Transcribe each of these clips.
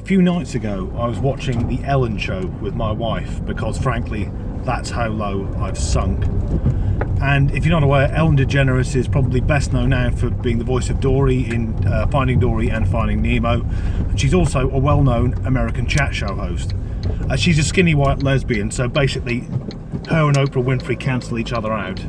few nights ago I was watching the Ellen show with my wife because frankly that's how low I've sunk. And if you're not aware, Ellen DeGeneres is probably best known now for being the voice of Dory in Finding Dory and Finding Nemo. And she's also a well-known American chat show host. She's a skinny white lesbian, so basically her and Oprah Winfrey cancel each other out.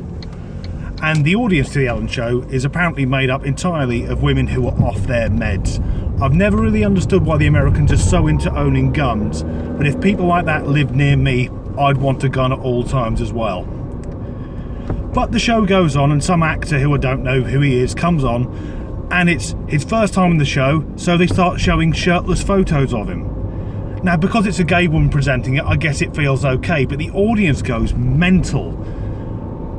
And the audience to the Ellen show is apparently made up entirely of women who are off their meds. I've never really understood why the Americans are so into owning guns, but if people like that lived near me, I'd want a gun at all times as well. But the show goes on, and some actor who I don't know who he is comes on, and it's his first time in the show, so they start showing shirtless photos of him. Now, because it's a gay woman presenting it, I guess it feels okay, but the audience goes mental.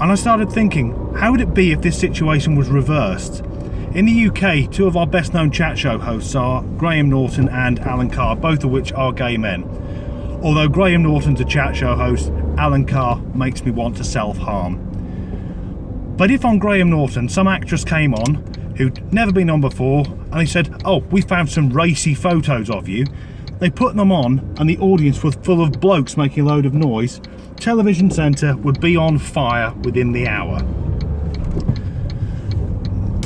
And I started thinking, how would it be if this situation was reversed? In the UK, two of our best known chat show hosts are Graham Norton and Alan Carr, both of which are gay men. Although Graham Norton's a chat show host, Alan Carr makes me want to self-harm. But if on Graham Norton some actress came on who'd never been on before and they said, "Oh, we found some racy photos of you," they put them on and the audience was full of blokes making a load of noise, Television Centre would be on fire within the hour.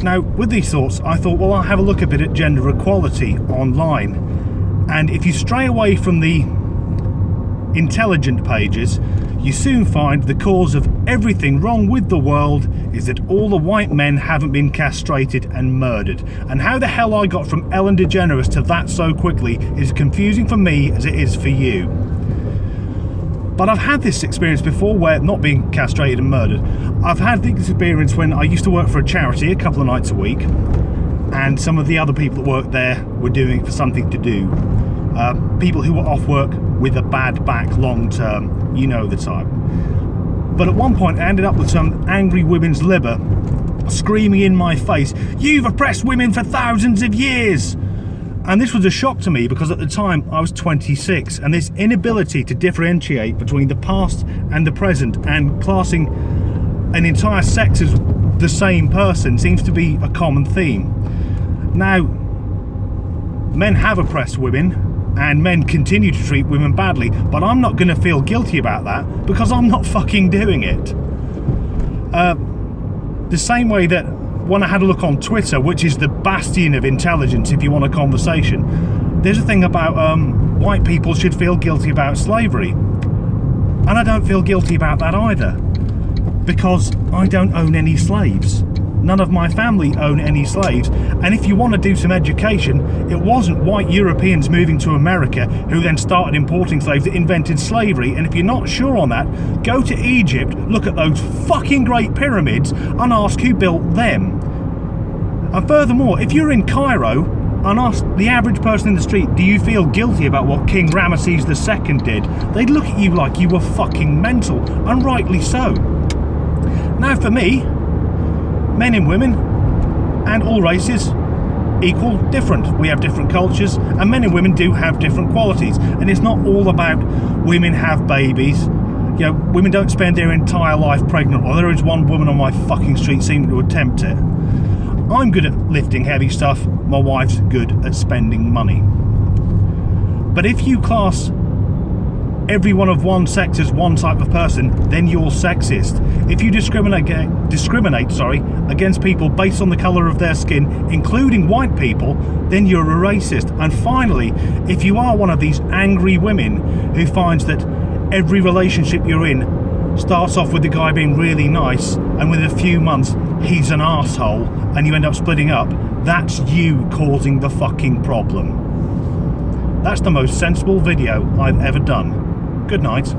Now, with these thoughts, I thought, well, I'll have a look a bit at gender equality online. And if you stray away from the intelligent pages, you soon find the cause of everything wrong with the world is that all the white men haven't been castrated and murdered. And how the hell I got from Ellen DeGeneres to that so quickly is confusing for me as it is for you. But I've had this experience before where not being castrated and murdered. I've had this experience when I used to work for a charity a couple of nights a week, and some of the other people that worked there were doing it for something to do. People who were off work with a bad back long term, you know the type. But at one point I ended up with some angry women's libber screaming in my face, "You've oppressed women for thousands of years!" And this was a shock to me because at the time I was 26, and this inability to differentiate between the past and the present and classing an entire sex as the same person seems to be a common theme. Now, men have oppressed women and men continue to treat women badly, but I'm not going to feel guilty about that because I'm not fucking doing it. The same way that when I had a look on Twitter, which is the bastion of intelligence if you want a conversation, there's a thing about white people should feel guilty about slavery. And I don't feel guilty about that either, because I don't own any slaves. None of my family own any slaves. And if you want to do some education, it wasn't white Europeans moving to America who then started importing slaves that invented slavery. And if you're not sure on that, go to Egypt, look at those fucking great pyramids and ask who built them. And furthermore, if you're in Cairo and ask the average person in the street, do you feel guilty about what King Ramesses II did? They'd look at you like you were fucking mental, and rightly so. Now for me, men and women, and all races, equal, different. We have different cultures, and men and women do have different qualities. And it's not all about women have babies. You know, women don't spend their entire life pregnant. Well, there is one woman on my fucking street seeming to attempt it. I'm good at lifting heavy stuff. My wife's good at spending money. But if you class everyone of one sex as one type of person, then you're sexist. If you discriminate against people based on the colour of their skin, including white people, then you're a racist. And finally, if you are one of these angry women who finds that every relationship you're in starts off with the guy being really nice, and within a few months he's an arsehole, and you end up splitting up, that's you causing the fucking problem. That's the most sensible video I've ever done. Good night.